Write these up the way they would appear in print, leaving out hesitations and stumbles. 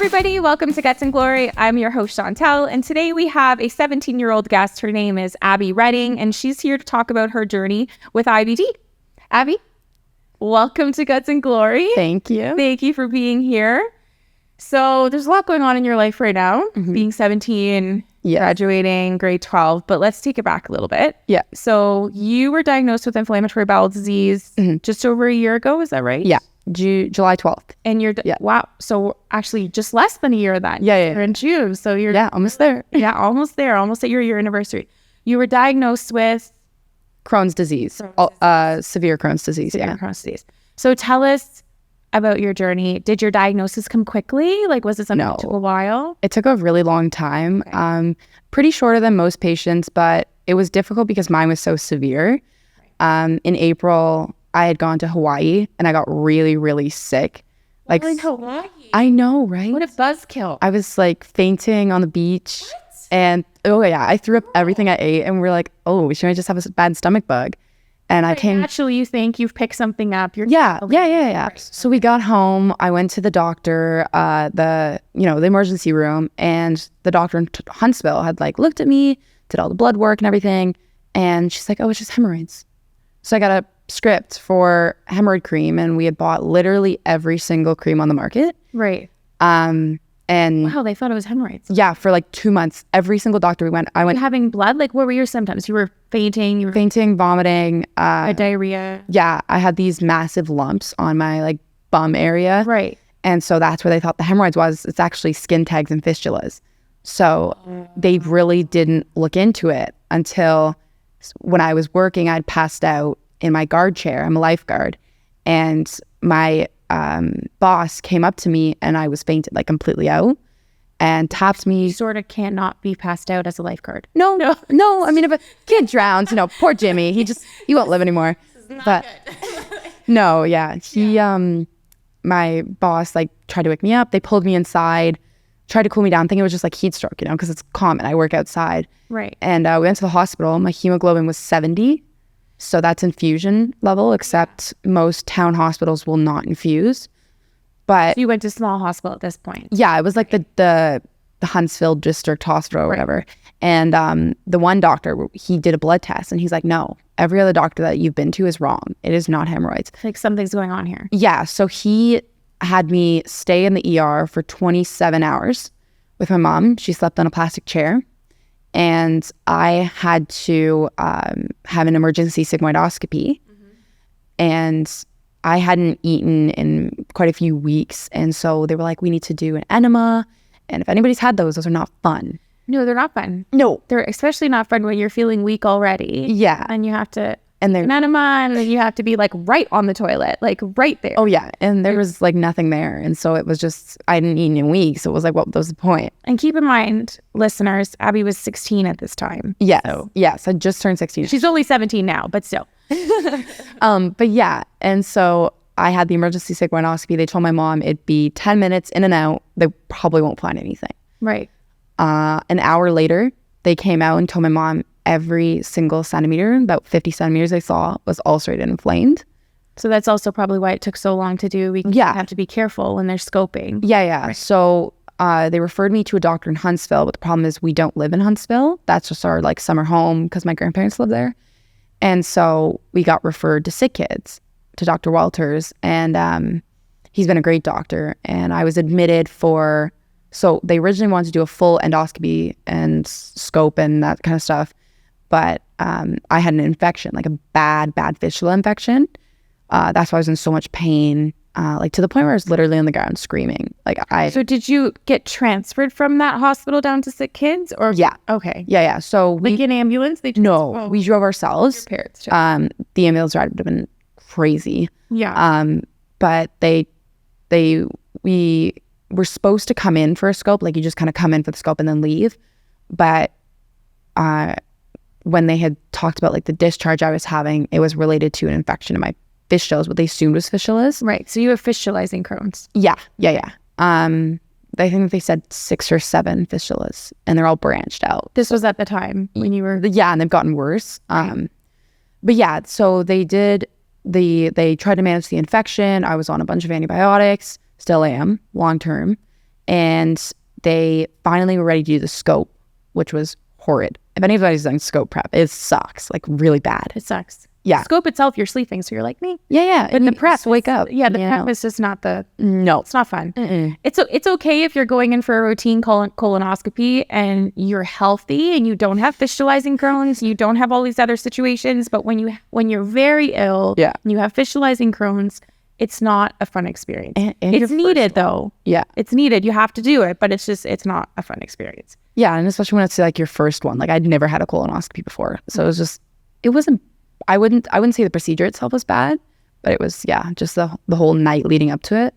everybody. Welcome to Guts and Glory. I'm your host, Chantel, and today we have a 17-year-old guest. Her name is Abbie Redding, and she's here to talk about her journey with IBD. Abbie, welcome to Guts and Glory. Thank you. Thank you for being here. So there's a lot going on in your life right now, being 17, graduating grade 12, but let's take it back a little bit. Yeah. So you were diagnosed with inflammatory bowel disease just over a year ago, is that right? Yeah. July 12th. And you're, wow. So actually just less than a year then. Yeah. You're in June. So you're almost there. Almost there. Almost at your anniversary. You were diagnosed with Crohn's disease. Severe Crohn's disease. Crohn's disease. So tell us about your journey. Did your diagnosis come quickly? Like, was it something that took a while? It took a really long time. Okay. Pretty shorter than most patients, but it was difficult because mine was so severe. In April, I had gone to Hawaii and I got really, really sick. Like Hawaii? I know, right? What a buzzkill. I was like fainting on the beach. What? And I threw up everything I ate, and we're like, oh, should I just have a bad stomach bug? And I came. Actually, you think you've picked something up? Yeah. So we got home. I went to the doctor, the emergency room, and the doctor in Huntsville had looked at me, did all the blood work and everything, and she's like, oh, it's just hemorrhoids. So I got a script for hemorrhoid cream, and we had bought literally every single cream on the market. Right. And wow, they thought it was hemorrhoids. Yeah, for 2 months, every single doctor I went. Having blood? What were your symptoms? You were fainting? You were fainting, vomiting, diarrhea. Yeah, I had these massive lumps on my bum area. Right. And so that's where they thought the hemorrhoids was. It's actually skin tags and fistulas. So they really didn't look into it until when I was working, I'd passed out in my guard chair. I'm a lifeguard. And my boss came up to me and I was fainted, completely out, and tapped me. You sort of cannot be passed out as a lifeguard. No. I mean, if a kid drowns, poor Jimmy, he won't live anymore. This is not but good. no, yeah. My boss tried to wake me up. They pulled me inside, tried to cool me down, thinking it was just heat stroke, because it's common. I work outside. Right. And we went to the hospital. My hemoglobin was 70. So that's infusion level, except most town hospitals will not infuse. But so you went to small hospital at this point. Yeah, it was the Huntsville District Hospital or whatever. And the one doctor, he did a blood test and he's like, no, every other doctor that you've been to is wrong. It is not hemorrhoids. Something's going on here. Yeah, so he had me stay in the ER for 27 hours with my mom. She slept on a plastic chair. And I had to have an emergency sigmoidoscopy. And I hadn't eaten in quite a few weeks. And so they were like, we need to do an enema. And if anybody's had those are not fun. No, they're not fun. No. They're especially not fun when you're feeling weak already. Yeah. And you have to an enema, and then you have to be right on the toilet, right there. Oh, yeah. And there was nothing there. And so it was just, I hadn't eaten in weeks. So it was what was the point? And keep in mind, listeners, Abbie was 16 at this time. Yes. Yes. I just turned 16. She's only 17 now, but still. But yeah. And so I had the emergency sigmoidoscopy. They told my mom it'd be 10 minutes in and out. They probably won't find anything. Right. An hour later, they came out and told my mom every single centimeter, about 50 centimeters they saw, was ulcerated and inflamed. So that's also probably why it took so long to do. We have to be careful when they're scoping. Yeah. Right. So they referred me to a doctor in Huntsville, but the problem is we don't live in Huntsville. That's just our summer home because my grandparents live there. And so we got referred to Sick Kids, to Dr. Walters, and he's been a great doctor. And I was admitted so they originally wanted to do a full endoscopy and scope and that kind of stuff. But I had an infection, a bad fistula infection. That's why I was in so much pain, to the point where I was literally on the ground screaming. So did you get transferred from that hospital down to Sick Kids? Or yeah. Okay. Yeah. So in ambulance? We drove ourselves. Your parents. The ambulance ride would have been crazy. Yeah. But we were supposed to come in for a scope. You just kind of come in for the scope and then leave. But when they had talked about the discharge I was having, it was related to an infection in my fistulas, what they assumed was fistulas. Right. So you have fistulizing Crohn's. Yeah. I think they said 6 or 7 fistulas, and they're all branched out. This was at the time when you were... Yeah, and they've gotten worse. But yeah, so they tried to manage the infection. I was on a bunch of antibiotics, still am, long term. And they finally were ready to do the scope, which was horrid. If anybody's done scope prep, it sucks, like really bad. It sucks. Yeah. Scope itself, you're sleeping, so you're like me. Yeah. But the prep, wake up. Yeah, the prep is just not the. No, it's not fun. Mm-mm. It's okay if you're going in for a routine colonoscopy and you're healthy and you don't have fistulizing Crohn's, you don't have all these other situations. But when you're very ill, Yeah. and you have fistulizing Crohn's, it's not a fun experience. And it's needed though. Yeah, it's needed. You have to do it, but it's not a fun experience. Yeah, and especially when it's like your first one. Like I'd never had a colonoscopy before, so it wasn't. I wouldn't say the procedure itself was bad, but it was just the whole night leading up to it.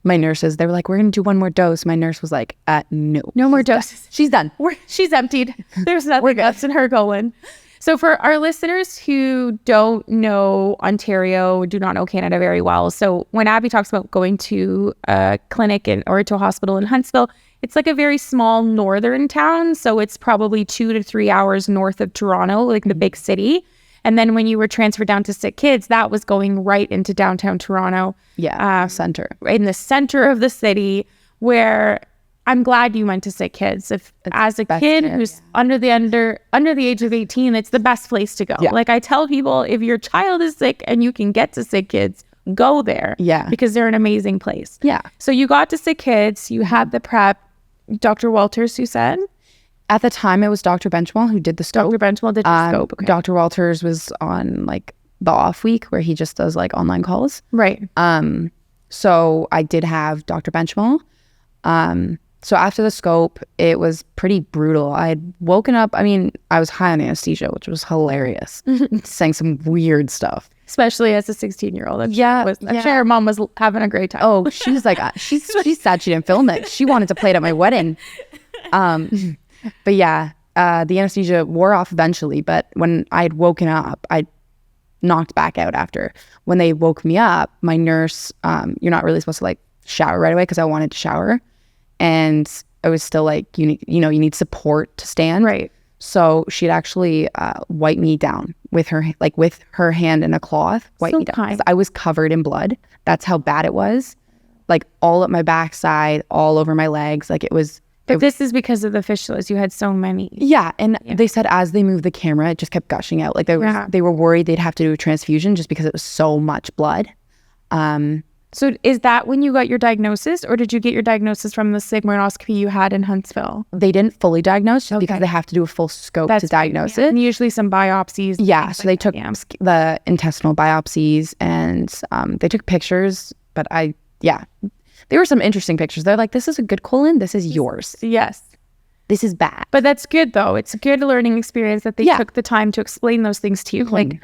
My nurses, they were like, "We're gonna do one more dose." My nurse was like, "No more doses. She's done. She's emptied. There's nothing else in her colon." So for our listeners who don't know Ontario, do not know Canada very well, so when Abbie talks about going to a clinic or to a hospital in Huntsville, it's like a very small northern town. So it's probably 2 to 3 hours north of Toronto, like the big city. And then when you were transferred down to Sick Kids, that was going right into downtown Toronto. Yeah, center. Right in the center of the city, where I'm glad you went to Sick Kids. As a kid who's under the age of 18, it's the best place to go. Yeah. Like I tell people, if your child is sick and you can get to Sick Kids, go there. Yeah. Because they're an amazing place. Yeah. So you got to Sick Kids, you had the prep. Dr. Walters, who said? At the time, it was Dr. Benchwell who did the scope. Dr. Benchwell did the scope. Okay. Dr. Walters was on like the off week where he just does like online calls. Right. So I did have Dr. Benchwell. So after the scope, it was pretty brutal. I had woken up. I mean, I was high on anesthesia, which was hilarious. Saying some weird stuff. Especially as a 16-year-old. I'm Yeah. sure her mom was having a great time. Oh, she was like, she sad she didn't film it. She wanted to play it at my wedding. But yeah, the anesthesia wore off eventually. But when I had woken up, I knocked back out after. When they woke me up, my nurse, you're not really supposed to like shower right away because I wanted to shower. And I was still like, you need support to stand. Right. So she'd actually wipe me down with her hand in a cloth, wipe me down. 'Cause I was covered in blood. That's how bad it was. Like all up my backside, all over my legs. Like it was. But this is because of the fistulas. You had so many. Yeah. And they said as they moved the camera, it just kept gushing out. Like they were worried they'd have to do a transfusion just because it was so much blood. So is that when you got your diagnosis, or did you get your diagnosis from the sigmoidoscopy you had in Huntsville? They didn't fully diagnose just because they have to do a full scope to diagnose it. And usually some biopsies. Yeah, so they took the intestinal biopsies and they took pictures, but there were some interesting pictures. They're like, this is a good colon, this is yours. Yes. This is bad. But that's good though. It's a good learning experience that they took the time to explain those things to you. Like,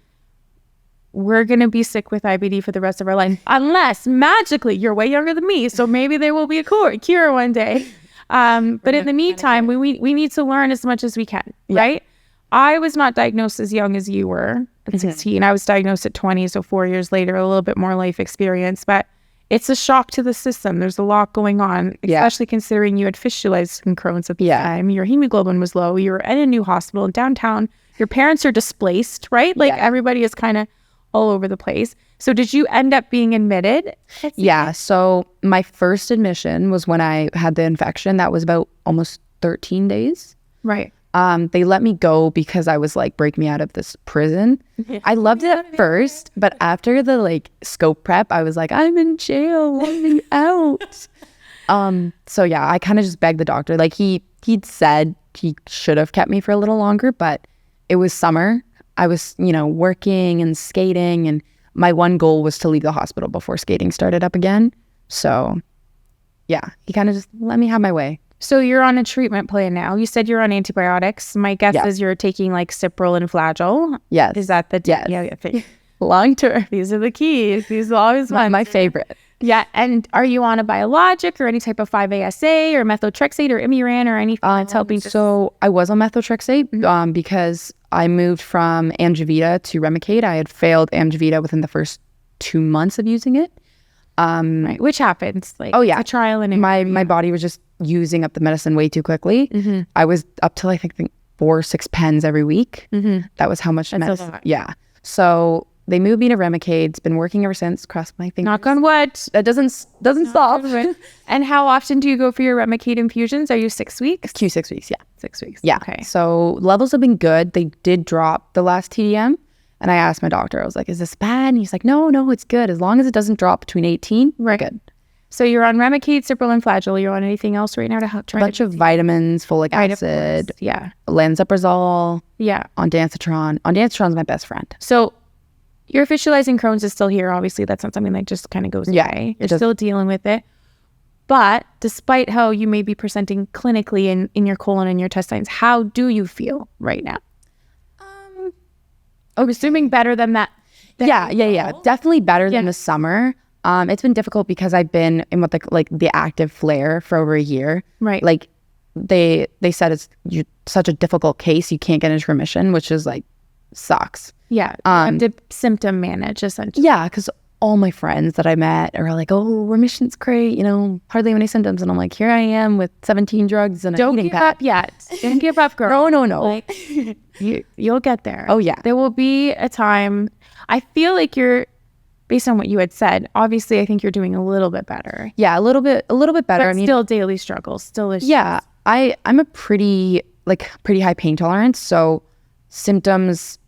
we're going to be sick with IBD for the rest of our life. Unless, magically, you're way younger than me, so maybe there will be a cure one day. But in the meantime, we need to learn as much as we can, right? I was not diagnosed as young as you were at 16. I was diagnosed at 20, so 4 years later, a little bit more life experience. But it's a shock to the system. There's a lot going on, especially considering you had fistulized Crohn's at the time. Your hemoglobin was low. You were in a new hospital in downtown. Your parents are displaced, right? Like everybody is kind of all over the place. So did you end up being admitted? Yeah. So my first admission was when I had the infection. That was about almost 13 days. Right. They let me go because I was like, break me out of this prison. I loved it at first, but after the like scope prep, I was like, I'm in jail, let me out. So yeah, I kind of just begged the doctor. Like he'd said he should have kept me for a little longer, but it was summer. I was, working and skating, and my one goal was to leave the hospital before skating started up again. So yeah, he kind of just let me have my way. So you're on a treatment plan now. You said you're on antibiotics. My guess is you're taking like Cipral and Flagyl. Yes. Is that the... Yes. Yeah. Long term. These are the keys. These are always my favorite. Yeah. And are you on a biologic or any type of 5-ASA or methotrexate or Imuran or anything that's helping? So I was on methotrexate because I moved from Amgevita to Remicade. I had failed Amgevita within the first 2 months of using it. Right. Which happens. Like, oh yeah, a trial and my body was just using up the medicine way too quickly. I was up to like I think 4 or 6 pens every week. That was how much medicine. Yeah. So they moved me to Remicade. It's been working ever since. Cross my fingers. Knock on wood. That doesn't stop. And how often do you go for your Remicade infusions? Are you 6 weeks? Q6 weeks, yeah. 6 weeks. Yeah. Okay. So levels have been good. They did drop the last TDM. And I asked my doctor, I was like, is this bad? And he's like, no, it's good. As long as it doesn't drop between 18, we're good. So you're on Remicade, Cipro, and Flagyl. You're on anything else right now to help try a bunch of vitamins, folic acid, yeah, lansoprazole, yeah, ondansetron. Ondansetron's my best friend. So your fistulizing Crohn's is still here. Obviously, that's not something that just kind of goes away. You're still dealing with it. But despite how you may be presenting clinically in your colon and your intestines, how do you feel right now? I'm assuming better than that. Yeah. Definitely better than the summer. It's been difficult because I've been in what the active flare for over a year. Right. Like they said it's such a difficult case, you can't get into remission, which is like sucks. Yeah. You have to symptom manage essentially. Yeah, because all my friends that I met are like, oh, remission's great, hardly any symptoms. And I'm like, here I am with 17 drugs and Don't give up yet. Don't give up, girl. No. Like, you'll get there. Oh, yeah. There will be a time. I feel like based on what you had said, obviously I think you're doing a little bit better. Yeah, a little bit better. But still daily struggles, still issues. Yeah, I'm a pretty high pain tolerance. So symptoms,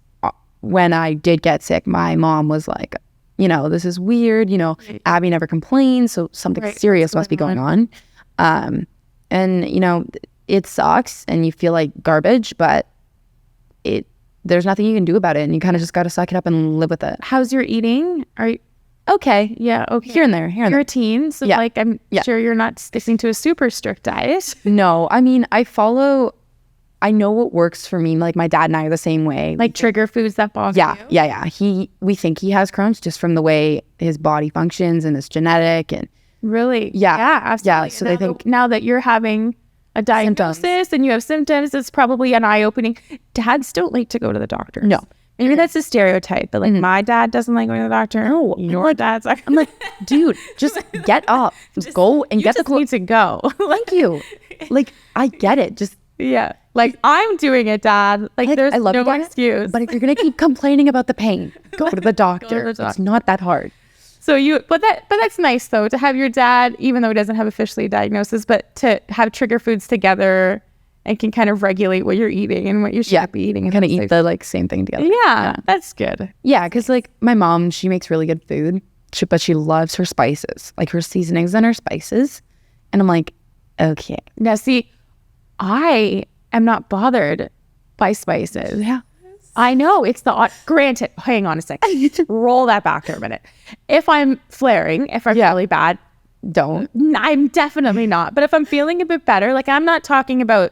when I did get sick, my mom was like, this is weird. Abbie never complains, so something serious must be going on. And it sucks, and you feel like garbage, but there's nothing you can do about it, and you kind of just got to suck it up and live with it. How's your eating? Are you okay? Yeah, okay. Here and there. You're a teen, so I'm sure you're not sticking to a super strict diet. No, I mean, I know what works for me. Like my dad and I are the same way. Like trigger foods that bother you? Yeah. We think he has Crohn's just from the way his body functions and it's genetic and really. Yeah, absolutely. Yeah. So they think now that you're having a diagnosis and you have symptoms, it's probably an eye-opening. Dads don't like to go to the doctor. No. Maybe that's a stereotype, but like my dad doesn't like going to the doctor. No, your dad's like, I'm like, dude, just get up, just go and get the need to go. Thank you. Like I get it. Just like I'm doing it, Dad. Like there's no excuse. But if you're gonna keep complaining about the pain, go to the doctor. It's not that hard. So but that's nice though to have your dad, even though he doesn't have officially a diagnosis, but to have trigger foods together and can kind of regulate what you're eating and what you should be eating. And kind of eat the same thing together. Yeah, that's good. Yeah, because like my mom, she makes really good food, but she loves her spices, like her seasonings and her spices. And I'm like, okay. Now see, I am not bothered by spices. Yeah. I know it's granted, hang on a second. Roll that back for a minute. If I'm flaring, if I'm really bad, don't. I'm definitely not. But if I'm feeling a bit better, like I'm not talking about,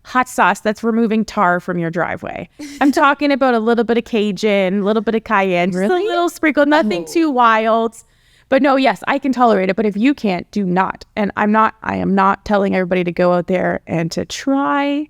hot sauce that's removing tar from your driveway. I'm talking about a little bit of Cajun, a little bit of cayenne, just a little sprinkle, nothing too wild. But no, yes, I can tolerate it. But if you can't, do not. And I am not telling everybody to go out there and to try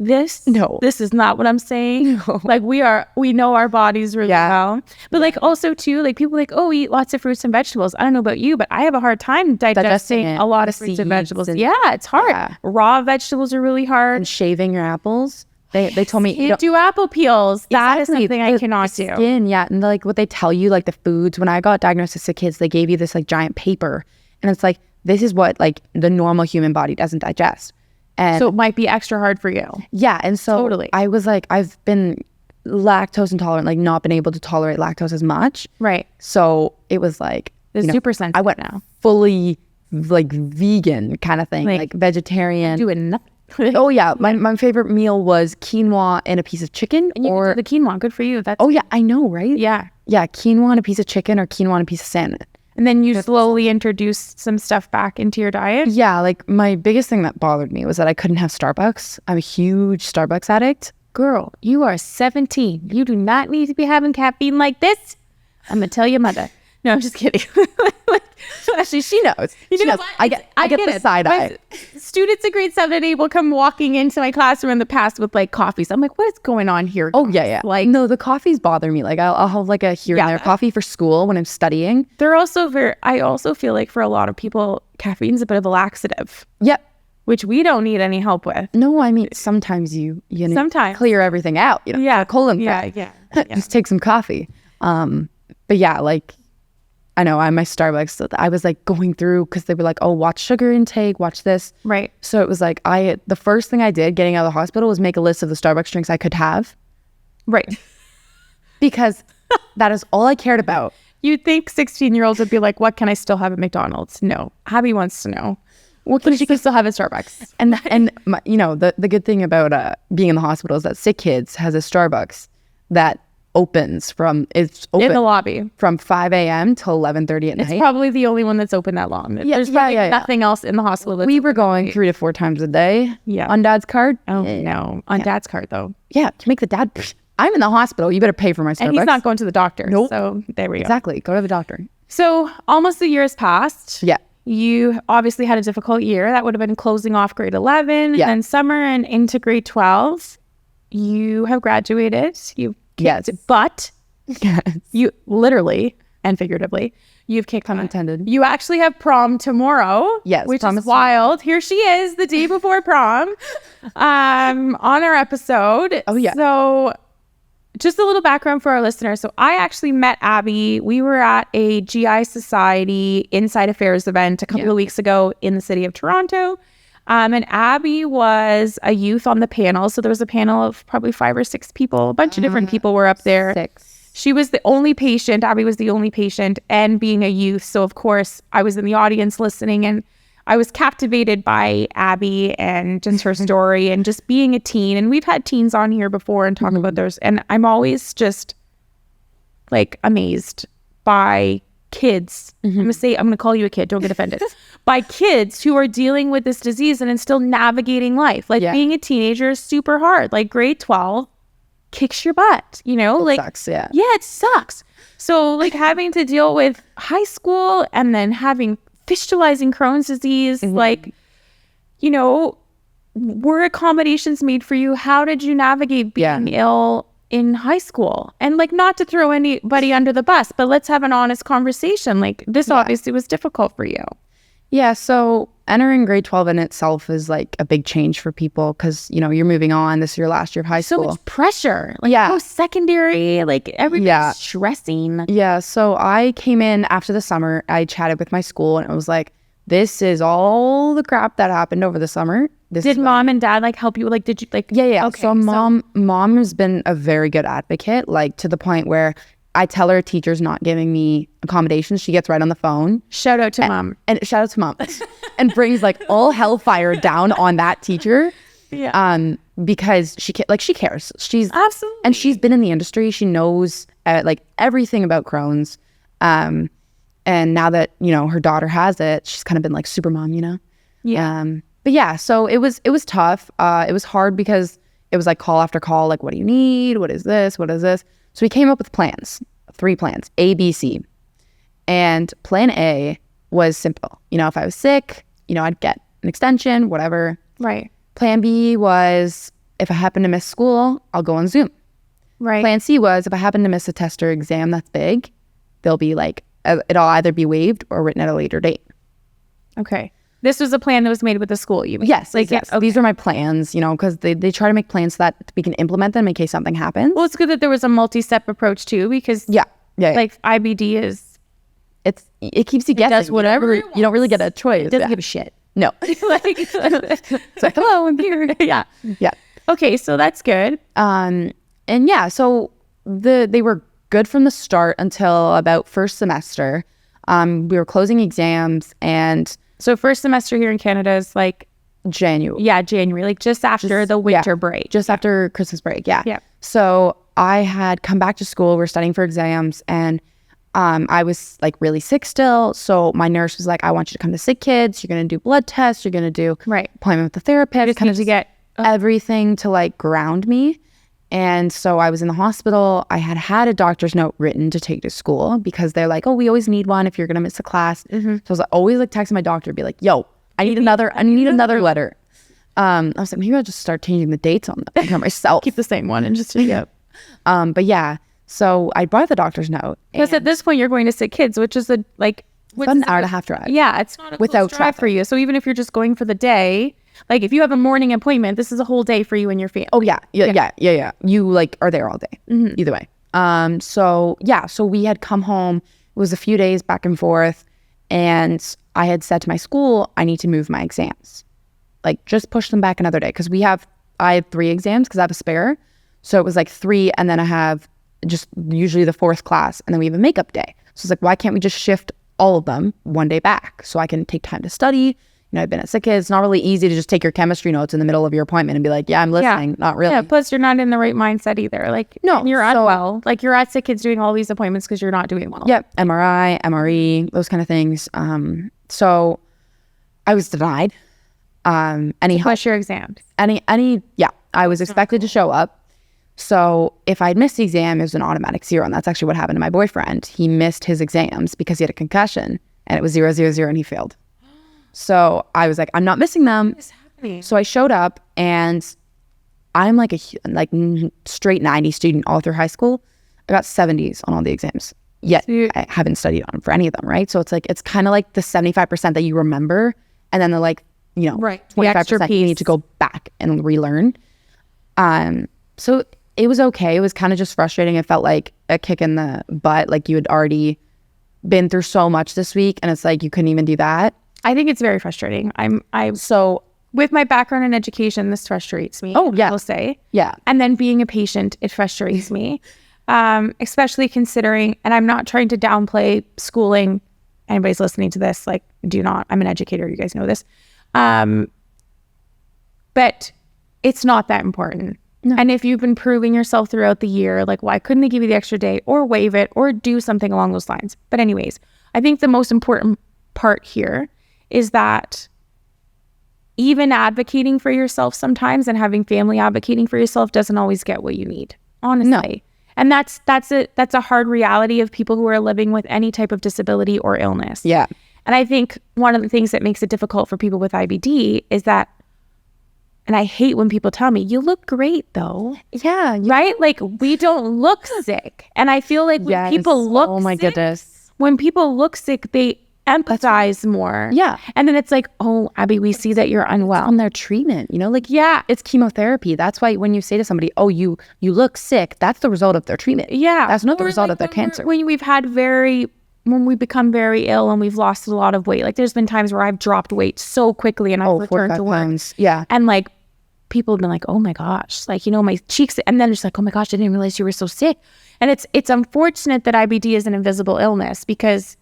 this. No, this is not what I'm saying. No. Like we know our bodies really well. But like also too, like people like, oh, eat lots of fruits and vegetables. I don't know about you, but I have a hard time digesting a lot of fruits and vegetables. It's hard. Yeah. Raw vegetables are really hard. And shaving your apples. They told me you do apple peels. That is something I cannot do. Skin, and like what they tell you, like the foods. When I got diagnosed as a kid, they gave you this like giant paper, and it's like this is what like the normal human body doesn't digest. And so it might be extra hard for you. Yeah, and so totally. I was like, I've been lactose intolerant, like not been able to tolerate lactose as much. Right. So it was like super sensitive. I went now fully like vegan kind of thing, like vegetarian. Doing nothing. Oh yeah, my favorite meal was quinoa and a piece of chicken. And or the quinoa, good for you. Oh yeah, I know, right? Yeah, quinoa and a piece of chicken or quinoa and a piece of salmon. And then you slowly introduce some stuff back into your diet. Yeah, like my biggest thing that bothered me was that I couldn't have Starbucks. I'm a huge Starbucks addict. Girl, you are 17. You do not need to be having caffeine like this. I'm gonna tell your mother. No, I'm just kidding. Actually, she knows. You know knows. What? I get the side eye. Students in grade 7 and 8 will come walking into my classroom in the past with like coffees. I'm like, what is going on here? Oh yeah. Like no, the coffees bother me. Like I'll have like a here and there coffee for school when I'm studying. They're also I also feel like for a lot of people, caffeine's a bit of a laxative. Yep. which we don't need any help with. No, I mean, sometimes you know, Sometimes. clear everything out. You know, Yeah. colon Yeah. prep. Yeah. Just take some coffee. But yeah, like, I know I'm my Starbucks. So I was like going through because they were like, oh, watch sugar intake, watch this. Right. So it was like the first thing I did getting out of the hospital was make a list of the Starbucks drinks I could have. Right. Because that is all I cared about. You'd think 16-year-olds would be like, what can I still have at McDonald's? No. Abbie wants to know. What can she still have at Starbucks? And my, you know, the good thing about being in the hospital is that Sick Kids has a Starbucks that it's open In the lobby. from 5 a.m. till 11:30 at night. It's probably the only one that's open that long. There's probably nothing else in the hospital. That's We were going 3 to 4 times a day. Yeah. On Dad's card. Oh, no. On Dad's card, though. Yeah, to make the dad. I'm in the hospital. You better pay for my Starbucks. And he's not going to the doctor. Nope. So there we go. Exactly. Go to the doctor. So almost a year has passed. Yeah. You obviously had a difficult year. That would have been closing off grade 11 Yeah. and summer and into grade 12. You have graduated. You've kicked Yes. butt. Yes. You literally and figuratively, you've kicked Pun butt. intended. You actually have prom tomorrow. Yes, which prom is is wild. Here she is, the day before prom, on our episode. Oh, yeah. So, just a little background for our listeners. So, I actually met Abbie. We were at a GI Society Inside Affairs event a couple of weeks ago in the city of Toronto. And Abbie was a youth on the panel. So there was a panel of probably 5 or 6 people. A bunch of different people were up there. 6. She was the only patient. Abbie was the only patient, and being a youth. So, of course, I was in the audience listening, and I was captivated by Abbie and just her story and just being a teen. And we've had teens on here before and talk about theirs. And I'm always just like amazed by kids. I'm going to call you a kid. Don't get offended. By kids who are dealing with this disease and still navigating life. Like being a teenager is super hard. Like grade 12 kicks your butt, you know, It sucks, yeah. Yeah, it sucks. So like having to deal with high school and then having fistulizing Crohn's disease, like, you know, were accommodations made for you? How did you navigate being ill in high school? And like, not to throw anybody under the bus, but let's have an honest conversation. Like this obviously was difficult for you. Yeah, so entering grade 12 in itself is like a big change for people because, you know, you're moving on. This is your last year of high school. So much pressure. Like post-secondary, like everything's stressing. Yeah, so I came in after the summer. I chatted with my school and it was like, this is all the crap that happened over the summer. Did mom and dad like help you? Like, did you like? Yeah. Okay, so mom has been a very good advocate, like to the point where I tell her teacher's not giving me accommodations. She gets right on the phone. Shout out to mom. And shout out to mom. And brings like all hellfire down on that teacher. Yeah. Because she cares. She's absolutely, and she's been in the industry. She knows like everything about Crohn's. And now that, you know, her daughter has it, she's kind of been like super mom, you know? Yeah. But yeah, so it was tough. It was hard because it was like call after call, like, what do you need? What is this? What is this? So we came up with plans, 3 plans, A, B, C. And plan A was simple. You know, if I was sick, you know, I'd get an extension, whatever. Right. Plan B was if I happen to miss school, I'll go on Zoom. Right. Plan C was if I happen to miss a test or exam that's big, they'll be like, it'll either be waived or written at a later date. Okay. This was a plan that was made with the school, you mean? Yes. Like, yes. Okay. These are my plans, you know, because they try to make plans so that we can implement them in case something happens. Well, it's good that there was a multi-step approach too, because Yeah. like IBD is, it keeps you guessing. does whatever You don't really get a choice. it doesn't give a shit. No. It's like, hello, I'm here. Yeah. Yeah. Okay, so that's good. And yeah, so they were good from the start until about first semester. We were closing exams and So first semester here in Canada is like January. Yeah, January, like just after the winter break. Just after Christmas break, yeah. Yeah. So I had come back to school. We're studying for exams, and I was like really sick still. So my nurse was like, I want you to come to Sick Kids. You're going to do blood tests. You're going to do appointment with the therapist. Kind of to get everything to like ground me. And so I was in the hospital. I had a doctor's note written to take to school because they're like, oh, we always need one if you're going to miss a class. So I was like, always like texting my doctor, be like, yo, I need another letter. I was like, maybe I'll just start changing the dates on them myself. keep the same one and just But yeah, so I brought the doctor's note. Because at this point you're going to Sick Kids, which is about an hour and a half drive. Yeah, it's not a Without close drive traffic. for you. So even if you're just going for the day, Like if you have a morning appointment, this is a whole day for you and your family. Oh yeah. You like are there all day. Either way. So we had come home. It was a few days back and forth, and I had said to my school, I need to move my exams. Like just push them back another day because I have 3 exams because I have a spare. So it was like 3, and then I have just usually the 4th class, and then we have a makeup day. So it's like, why can't we just shift all of them one day back so I can take time to study? I've been at sick kids. It's not really easy to just take your chemistry notes in the middle of your appointment and be like, yeah, I'm listening. Not really. Yeah, plus you're not in the right mindset either. Like, no, you're unwell. Like you're at sick kids doing all these appointments because you're not doing well. Yep, MRI, MRE, those kind of things. So I was denied. Push your exams. I was expected to show up. So if I'd missed the exam, it was an automatic 0. And that's actually what happened to my boyfriend. He missed his exams because he had a concussion, and it was 0, 0, 0, and he failed. So I was like, I'm not missing them. What is happening? So I showed up, and I'm like a straight 90 student all through high school. I got 70s on all the exams. Yet I haven't studied on for any of them, right? So it's kind of like the 75% that you remember, and then the 25% you need to go back and relearn. So it was okay. It was kind of just frustrating. It felt like a kick in the butt. Like you had already been through so much this week, and it's like you couldn't even do that. I think it's very frustrating. So with my background in education, this frustrates me. Oh, yeah. I will say. Yeah. And then being a patient, it frustrates me. Especially considering, and I'm not trying to downplay schooling. Anybody's listening to this, like, do not. I'm an educator. You guys know this. But it's not that important. No. And if you've been proving yourself throughout the year, like, why couldn't they give you the extra day or waive it or do something along those lines? But anyways, I think the most important part here is that even advocating for yourself sometimes and having family advocating for yourself doesn't always get what you need, honestly. No. And that's a hard reality of people who are living with any type of disability or illness. Yeah. And I think one of the things that makes it difficult for people with IBD is that, and I hate when people tell me, you look great though. Yeah. Right? Like we don't look sick. And I feel like when people look oh my sick, goodness. When people look sick, they empathize more. Yeah. And then it's like, oh, Abbie, we see that you're unwell. On their treatment, it's chemotherapy. That's why when you say to somebody, oh, you look sick, that's the result of their treatment. Yeah. That's not the result of their cancer. When we become very ill and we've lost a lot of weight, like there's been times where I've dropped weight so quickly and I've returned to work. Pounds. Yeah. And like people have been like, oh my gosh, like, my cheeks, and then it's like, oh my gosh, I didn't realize you were so sick. And it's unfortunate that IBD is an invisible illness because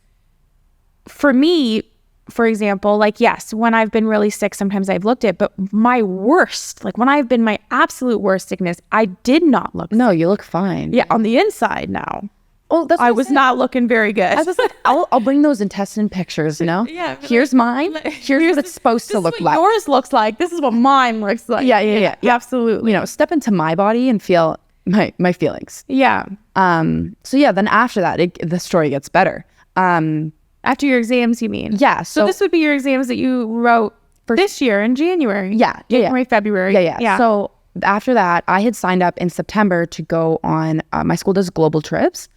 for me, for example, like, yes, when I've been really sick, sometimes I've looked it, but my worst, like when I've been my absolute worst sickness, I did not look No, you look fine. Yeah, on the inside now. Oh, that's I was not looking very good. I was like, I'll bring those intestine pictures, Yeah. Here's mine. Here's what it's supposed to look like. Yours looks like. This is what mine looks like. Yeah. Absolutely. Step into my body and feel my feelings. Yeah. So yeah, then after that, the story gets better. After your exams, you mean? Yeah. So this would be your exams that you wrote for this year in January. Yeah. January, February. Yeah. So after that, I had signed up in September to go on, my school does global trips.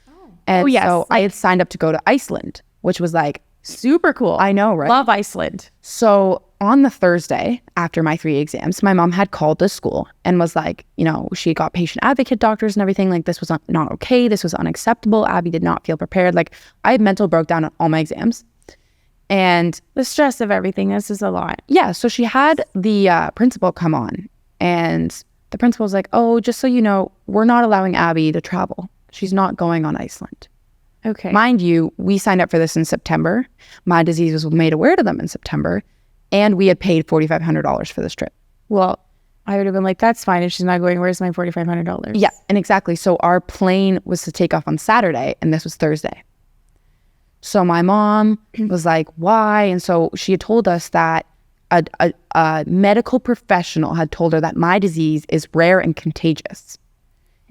And so I had signed up to go to Iceland, which was like super cool. I know, right? Love Iceland. So on the Thursday after my 3 exams, my mom had called the school and was like, she got patient advocate doctors and everything. Like, this was not okay. This was unacceptable. Abbie did not feel prepared. Like, I had mental breakdown on all my exams. And the stress of everything, this is a lot. Yeah. So she had the principal come on, and the principal was like, oh, just so you know, we're not allowing Abbie to travel. She's not going on Iceland. Okay. Mind you, we signed up for this in September. My disease was made aware to them in September, and we had paid $4,500 for this trip. Well, I would have been like, that's fine. If she's not going, where's my $4,500? Yeah, and exactly. So our plane was to take off on Saturday, and this was Thursday. So my mom was like, why? And so she had told us that a medical professional had told her that my disease is rare and contagious.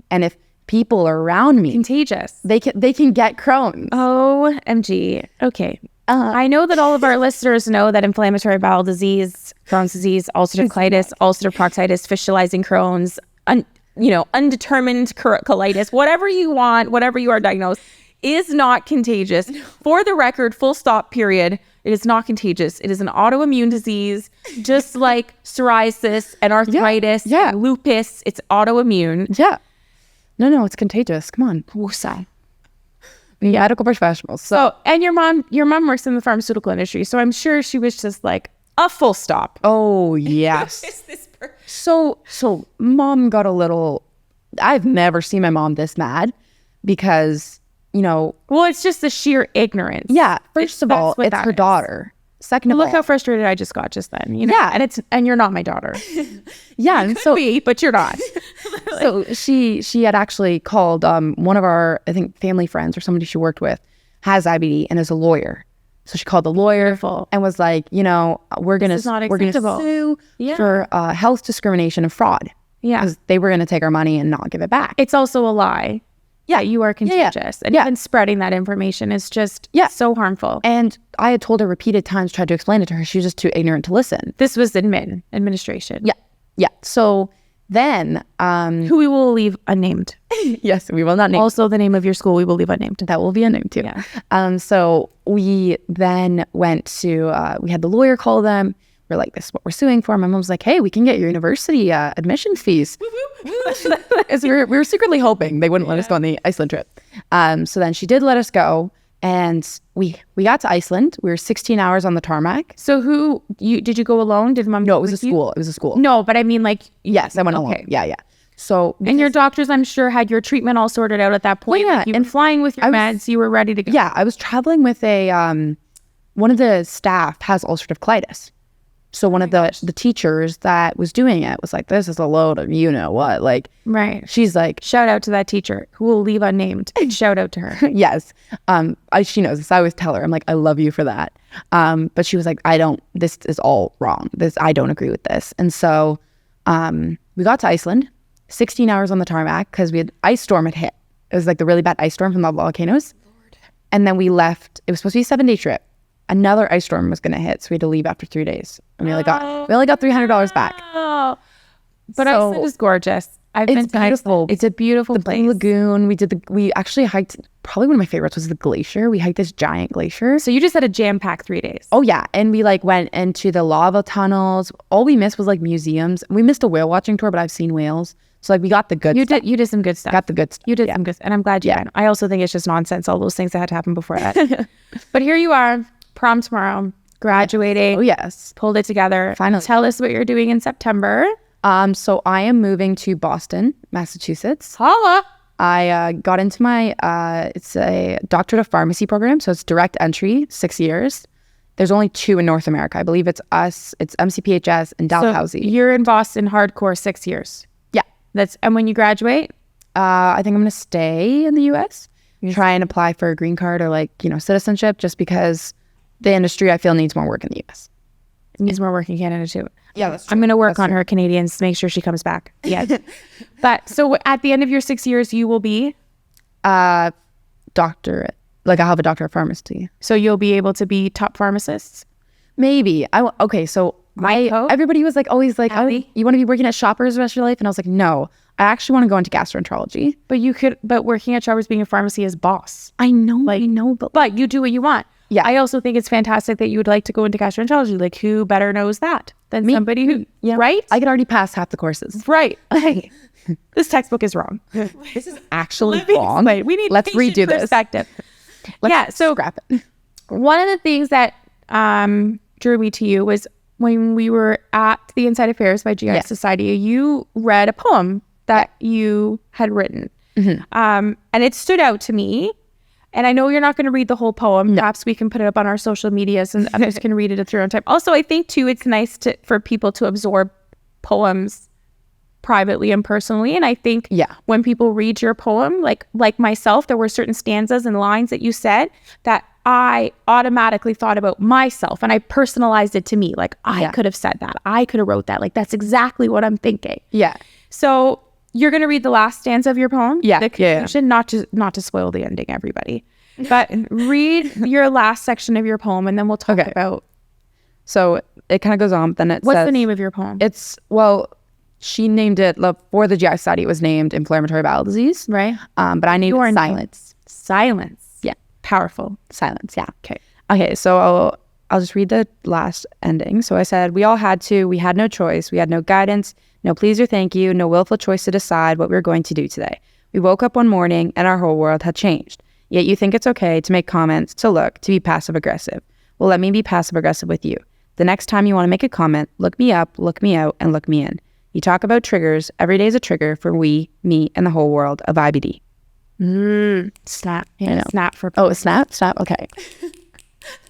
And if people around me contagious, they can get Crohn's. OMG. Okay. I know that all of our listeners know that inflammatory bowel disease, Crohn's disease, ulcerative colitis, ulcerative proctitis, fistulizing Crohn's, undetermined colitis, whatever you want, whatever you are diagnosed, is not contagious. For the record, full stop, period. It is not contagious. It is an autoimmune disease, just like psoriasis and arthritis, and lupus. It's autoimmune. Yeah. No, it's contagious. Come on. Woosah. Medical professionals. So, and your mom works in the pharmaceutical industry, so I'm sure she was just like a full stop. Oh, yes. So mom got a little, I've never seen my mom this mad because, well, it's just the sheer ignorance. Yeah. First of all, it's her daughter. Second of all, look how frustrated I just got just then. Yeah. And you're not my daughter. Yeah. And so, but you're not. So she had actually called one of our, I think, family friends or somebody she worked with has IBD and is a lawyer. So she called the lawyer and was like, we're gonna sue for health discrimination and fraud. Yeah, because they were gonna take our money and not give it back. It's also a lie. Yeah, you are contagious, and even spreading that information is just so harmful. And I had told her repeated times, tried to explain it to her. She was just too ignorant to listen. This was administration. Yeah. So then, who we will leave unnamed. Yes, we will not name. Also, the name of your school we will leave unnamed. That will be unnamed too. Yeah. So we then went to, we had the lawyer call them. We're like, this is what we're suing for. My mom was like, hey, we can get your university admission fees. As we were secretly hoping they wouldn't let us go on the Iceland trip. So then she did let us go. And we got to Iceland. We were 16 hours on the tarmac. So did you go alone? Did mom? No, it was a school. It was a school. No, but I mean, like, yes, I went alone. Yeah. So and your doctors, I'm sure, had your treatment all sorted out at that point. Well, yeah, and flying with your meds, you were ready to go. Yeah, I was traveling with one of the staff has ulcerative colitis. So one of the teachers that was doing it was like, this is a load of what, like, right. She's like, shout out to that teacher who will leave unnamed. Shout out to her. Yes. She knows this. I always tell her, I'm like, I love you for that. But she was like, this is all wrong. I don't agree with this. And so we got to Iceland, 16 hours on the tarmac because we had ice storm had hit. It was like the really bad ice storm from the volcanoes. Lord. And then we left. It was supposed to be a 7-day trip. Another ice storm was going to hit, so we had to leave after 3 days. And we only got $300 back. Oh, but Iceland is gorgeous. It's beautiful. It's a beautiful place. The lagoon. We actually hiked. Probably one of my favorites was the glacier. We hiked this giant glacier. So you just had a jam-packed 3 days. Oh yeah, and we went into the lava tunnels. All we missed was museums. We missed a whale watching tour, but I've seen whales. So we got the good stuff. You did some good stuff. Got the good stuff. You did some good stuff. And I'm glad you went. I also think it's just nonsense, all those things that had to happen before that. But here you are. Prom tomorrow, graduating. Oh, yes. Pulled it together. Finally. Tell us what you're doing in September. So I am moving to Boston, Massachusetts. Holla. I got into my, it's a doctorate of pharmacy program. So it's direct entry, 6 years. There's only 2 in North America. I believe it's us, it's MCPHS and Dalhousie. So you're in Boston hardcore 6 years. Yeah. And when you graduate? I think I'm going to stay in the U.S. Try and apply for a green card or citizenship just because the industry, I feel, needs more work in the U.S. Needs more work in Canada, too. Yeah, that's true. I'm going to work on her Canadians to make sure she comes back. Yeah. But so at the end of your 6 years, you will be? Doctorate. I'll have a doctor of pharmacy. So you'll be able to be top pharmacists? Maybe. So everybody was always like, Abbie? Oh, you want to be working at Shoppers the rest of your life? And I was like, no, I actually want to go into gastroenterology. But working at Shoppers being a pharmacy is boss. I know, but you do what you want. Yeah. I also think it's fantastic that you would like to go into gastroenterology. Who better knows that than somebody who, right? I could already pass half the courses. Right. This textbook is wrong. This is actually wrong. We need Let's redo this. Perspective. So scrap it. One of the things that drew me to you was when we were at the Inside Affairs by GI Society, you read a poem that you had written. Mm-hmm. And it stood out to me. And I know you're not going to read the whole poem. No. Perhaps we can put it up on our social medias and others can read it at their own time. Also, I think, too, it's nice for people to absorb poems privately and personally. And I think when people read your poem, like myself, there were certain stanzas and lines that you said that I automatically thought about myself and I personalized it to me. I could have said that. I could have wrote that. That's exactly what I'm thinking. Yeah. So you're going to read the last stanza of your poem? Yeah. The conclusion, not to spoil the ending, everybody. But read your last section of your poem and then we'll talk about... So it kind of goes on. Then What's the name of your poem? She named it, for the GI Society, it was named Inflammatory Bowel Disease. Right. But I named it Silence. Silence. Yeah. Powerful. Silence, yeah. Okay, so I'll just read the last ending. So I said, we all had to. We had no choice. We had no guidance, no please or thank you, no willful choice to decide what we were going to do today. We woke up one morning and our whole world had changed. Yet you think it's okay to make comments, to look, to be passive aggressive. Well, let me be passive aggressive with you. The next time you want to make a comment, look me up, look me out, and look me in. You talk about triggers. Every day is a trigger for we, me, and the whole world of IBD. Snap. Yeah, snap for Oh, snap? Snap? Okay.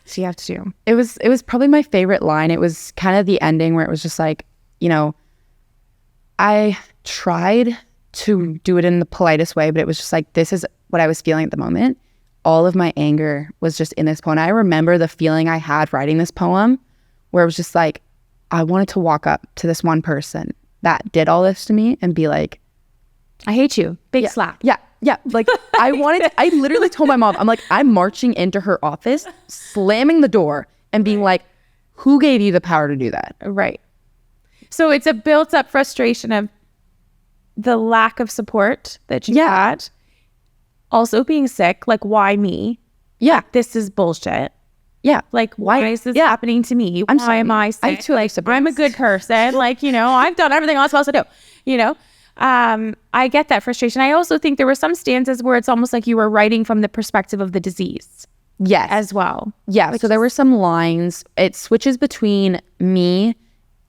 So you have to do. It was probably my favorite line. It was kind of the ending where it was just like, you know, I tried to do it in the politest way, but it was just like, this is what I was feeling at the moment. All of my anger was just in this poem. I remember the feeling I had writing this poem where it was just like, I wanted to walk up to this one person that did all this to me and be like, I hate you. Big slap. Yeah. Like I literally told my mom, I'm like, I'm marching into her office, slamming the door and being like, who gave you the power to do that? Right. So it's a built up frustration of the lack of support that you had. Also being sick. Like, why me? Yeah. This is bullshit. Yeah. Like, why is this happening to me? Why am I sick? I have two other siblings. I'm a good person. Like, you know, I've done everything I was supposed to do, you know? I get that frustration. I also think there were some stanzas where it's almost like you were writing from the perspective of the disease. Yes. As well. Yeah. So there were some lines. It switches between me,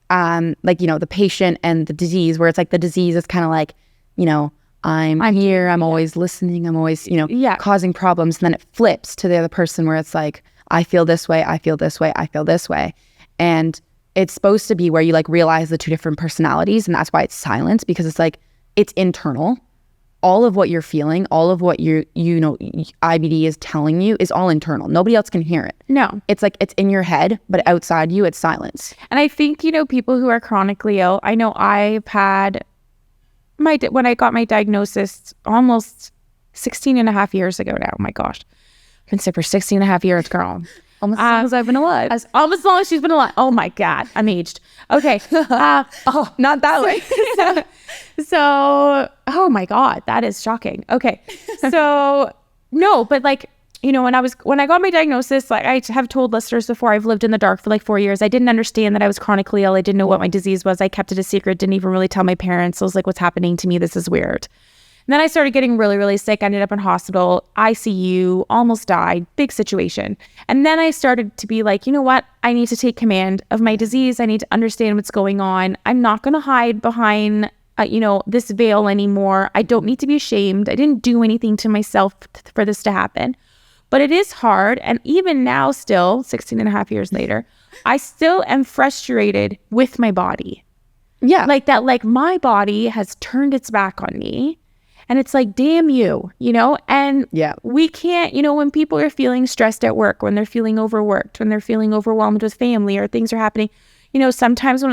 like, you know, the patient and the disease, where it's like the disease is kind of like, you know, I'm here, I'm always listening, I'm always, you know, causing problems. And then it flips to the other person where it's like, I feel this way, I feel this way, I feel this way. And it's supposed to be where you like realize the two different personalities. And that's why it's silent, because it's like, it's internal. All of what you're feeling, all of what you know, IBD is telling you is all internal. Nobody else can hear it. No. It's like, it's in your head, but outside you, it's silence. And I think, you know, people who are chronically ill, I know I've had when I got my diagnosis almost 16 and a half years ago now. Oh my gosh. I've been sick for 16 and a half years, girl. Almost as long as I've been alive. Almost as long as she's been alive. Oh my God, I'm aged. Okay. Oh, not that way. So, oh my God, that is shocking. Okay. So, no, but like, you know, when I got my diagnosis, like I have told listeners before, I've lived in the dark for like 4 years. I didn't understand that I was chronically ill. I didn't know what my disease was. I kept it a secret, didn't even really tell my parents. I was like, what's happening to me? This is weird. And then I started getting really, really sick. I ended up in hospital, ICU, almost died, big situation. And then I started to be like, you know what? I need to take command of my disease. I need to understand what's going on. I'm not going to hide behind, you know, this veil anymore. I don't need to be ashamed. I didn't do anything to myself for this to happen. But it is hard. And even now still, 16 and a half years later, I still am frustrated with my body. Yeah. Like that, like my body has turned its back on me. And it's like, damn you, you know? And we can't, you know, when people are feeling stressed at work, when they're feeling overworked, when they're feeling overwhelmed with family or things are happening, you know, sometimes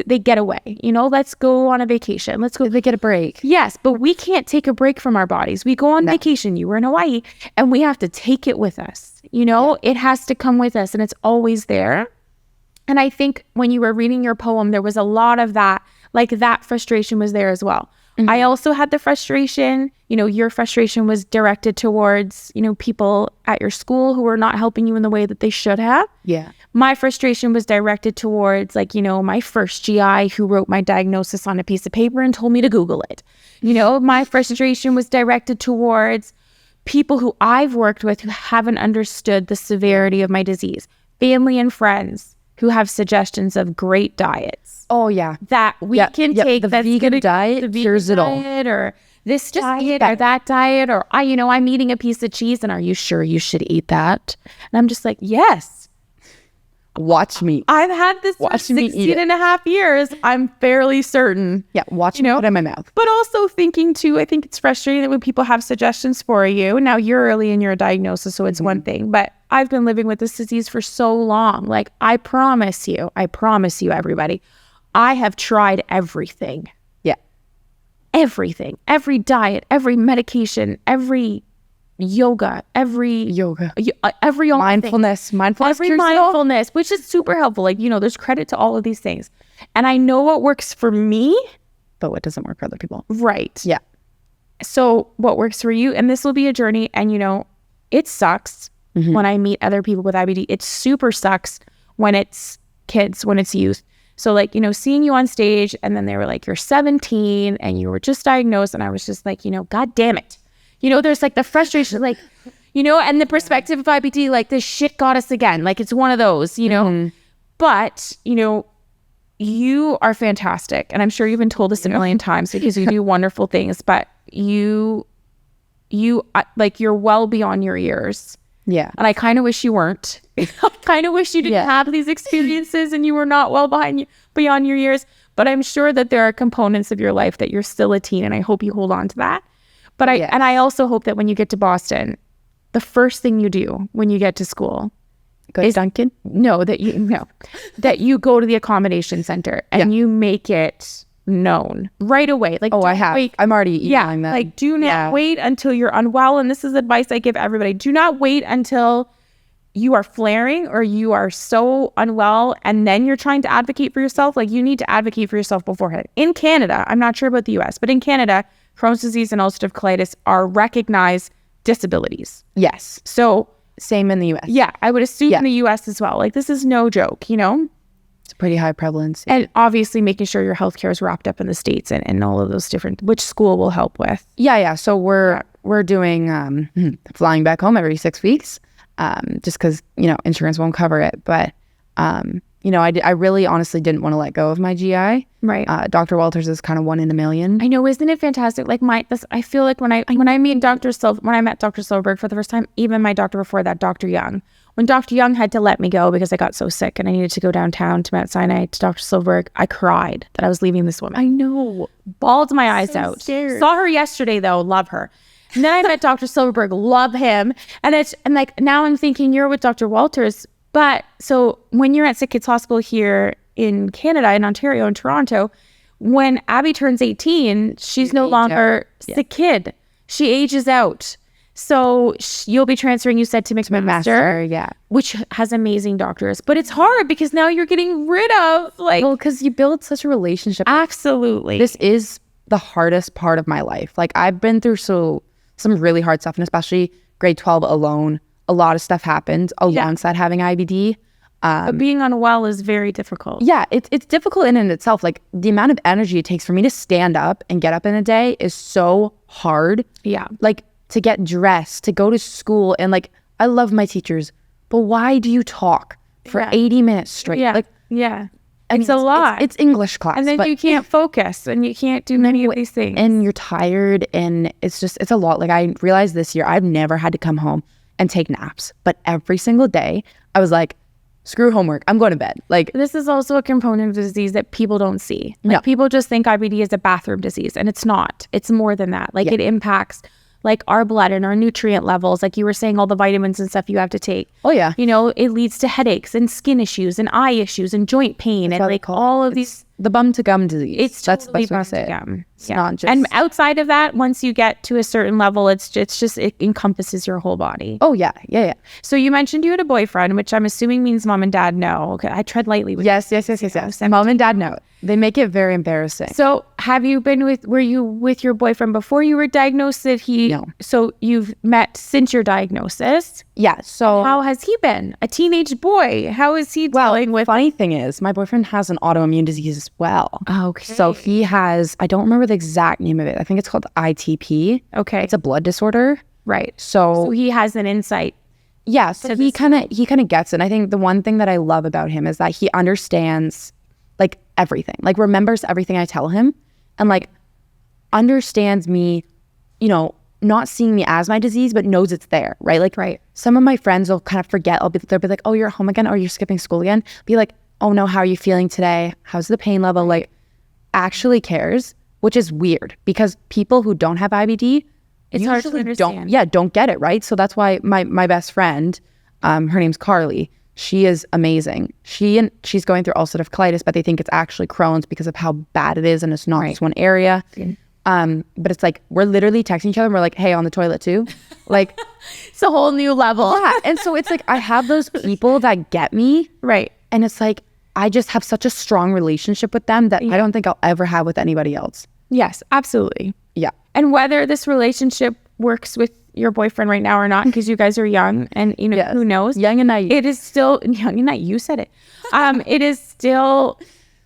they get away, you know, let's go on a vacation. Let's go. They get a break. Yes, but we can't take a break from our bodies. We go on vacation. You were in Hawaii and we have to take it with us. You know, it has to come with us and it's always there. And I think when you were reading your poem, there was a lot of that, like that frustration was there as well. Mm-hmm. I also had the frustration, you know, your frustration was directed towards, you know, people at your school who were not helping you in the way that they should have. Yeah. My frustration was directed towards, like, you know, my first GI who wrote my diagnosis on a piece of paper and told me to Google it. You know, my frustration was directed towards people who I've worked with who haven't understood the severity of my disease, family and friends who have suggestions of great diets. Oh yeah, that we can take. The vegan diet cures it all. Or this diet or that diet, or I'm eating a piece of cheese, and are you sure you should eat that? And I'm just like, yes. Watch me. I've had this for 16 and a half years. I'm fairly certain. Yeah, watch me put it in my mouth. But also thinking too, I think it's frustrating that when people have suggestions for you. Now you're early in your diagnosis, so it's one thing. But I've been living with this disease for so long. Like I promise you, everybody, I have tried everything. Yeah. Everything. Every diet, every medication, every yoga, every mindfulness, which is super helpful. Like, there's credit to all of these things. And I know what works for me, but what doesn't work for other people. Right. Yeah. So what works for you, and this will be a journey, and it sucks. when I meet other people with IBD. It super sucks when it's kids, when it's youth. So like, seeing you on stage and then they were like, you're 17 and you were just diagnosed. And I was just like, God damn it. There's like the frustration, like, and the perspective of IBD, like this shit got us again. Like it's one of those, but, you are fantastic. And I'm sure you've been told this a million times because you do wonderful things, but you're well beyond your years. Yeah. And I kind of wish you weren't. I kind of wish you didn't have these experiences and you were not well beyond your years. But I'm sure that there are components of your life that you're still a teen, and I hope you hold on to that. But I also hope that when you get to Boston, the first thing you do when you get to school is Duncan? That you go to the accommodation center and you make it known right away. Like, I have. I'm already emailing that. Like, do not wait until you're unwell. And this is advice I give everybody. Do not wait until you are flaring or you are so unwell and then you're trying to advocate for yourself. Like, you need to advocate for yourself beforehand. In Canada, I'm not sure about the US, but in Canada, Crohn's disease and ulcerative colitis are recognized disabilities. Yes. So same in the US. Yeah, I would assume in the US as well. Like, this is no joke, It's a pretty high prevalence. And obviously making sure your healthcare is wrapped up in the States and all of those different, which school will help with. Yeah. So we're doing flying back home every 6 weeks, just because, insurance won't cover it. But, I really honestly didn't want to let go of my GI. Right. Dr. Walters is kind of one in a million. I know, isn't it fantastic? Like I feel like when I met Dr. Silverberg for the first time, even my doctor before that, Dr. Young, when Dr. Young had to let me go because I got so sick and I needed to go downtown to Mount Sinai to Dr. Silverberg, I cried that I was leaving this woman. I know. Bawled my eyes out. Scared. Saw her yesterday though, love her. And then I met Dr. Silverberg, love him. And like now I'm thinking you're with Dr. Walters. But so when you're at Sick Kids Hospital here in Canada, in Ontario, in Toronto, when Abbie turns 18, she's no longer sick kid. She ages out. So you'll be transferring, you said, to McMaster, which has amazing doctors. But it's hard because now you're getting rid of because you build such a relationship. Absolutely. This is the hardest part of my life. Like I've been through some really hard stuff, and especially grade 12 alone. A lot of stuff happened alongside having IBD. But being unwell is very difficult. Yeah, it's difficult in and itself. Like the amount of energy it takes for me to stand up and get up in a day is so hard. Yeah. Like to get dressed, to go to school. And like, I love my teachers, but why do you talk for 80 minutes straight? Yeah. It's a lot. It's English class. And then you can't focus and you can't do many of these things. And you're tired and it's a lot. Like I realized this year, I've never had to come home and take naps. But every single day, I was like, screw homework, I'm going to bed. Like this is also a component of the disease that people don't see. Like people just think IBD is a bathroom disease, and it's not. It's more than that. Like it impacts like our blood and our nutrient levels. Like you were saying, all the vitamins and stuff you have to take. Oh yeah. It leads to headaches and skin issues and eye issues and joint pain and like all of these. The bum to gum disease. It's totally bum to gum. It's not just. And outside of that, once you get to a certain level, it encompasses your whole body. Oh yeah. So you mentioned you had a boyfriend, which I'm assuming means mom and dad know. Okay, I tread lightly with Yes. Mom and dad know. They make it very embarrassing. So were you with your boyfriend before you were diagnosed? No. So you've met since your diagnosis? Yeah. So how has he been? A teenage boy. How is he dealing with? Funny thing is, my boyfriend has an autoimmune disease as well. Okay. So he has, I don't remember the exact name of it. I think it's called ITP. Okay. It's a blood disorder. Right. So he has an insight. Yeah. So he kind of gets it. And I think the one thing that I love about him is that he understands like everything, like remembers everything I tell him and like understands me, not seeing me as my disease, but knows it's there, right? Like, right. Some of my friends will kind of forget. They'll be like, oh, you're home again, or you're skipping school again. Be like, oh no, how are you feeling today? How's the pain level? Like, actually cares, which is weird because people who don't have IBD, it's hard to understand. Don't get it, right? So that's why my best friend, her name's Carly. She is amazing. She's going through ulcerative colitis, but they think it's actually Crohn's because of how bad it is, and it's not just one area. But it's like we're literally texting each other and we're like, hey, on the toilet too? Like it's a whole new level. Yeah. And so it's like I have those people that get me. Right. And it's like I just have such a strong relationship with them that I don't think I'll ever have with anybody else. Yes, absolutely. Yeah. And whether this relationship works with your boyfriend right now or not, because you guys are young and, you know, Yes. who knows? Young and naive. It is still young and naive. You said it. It is still,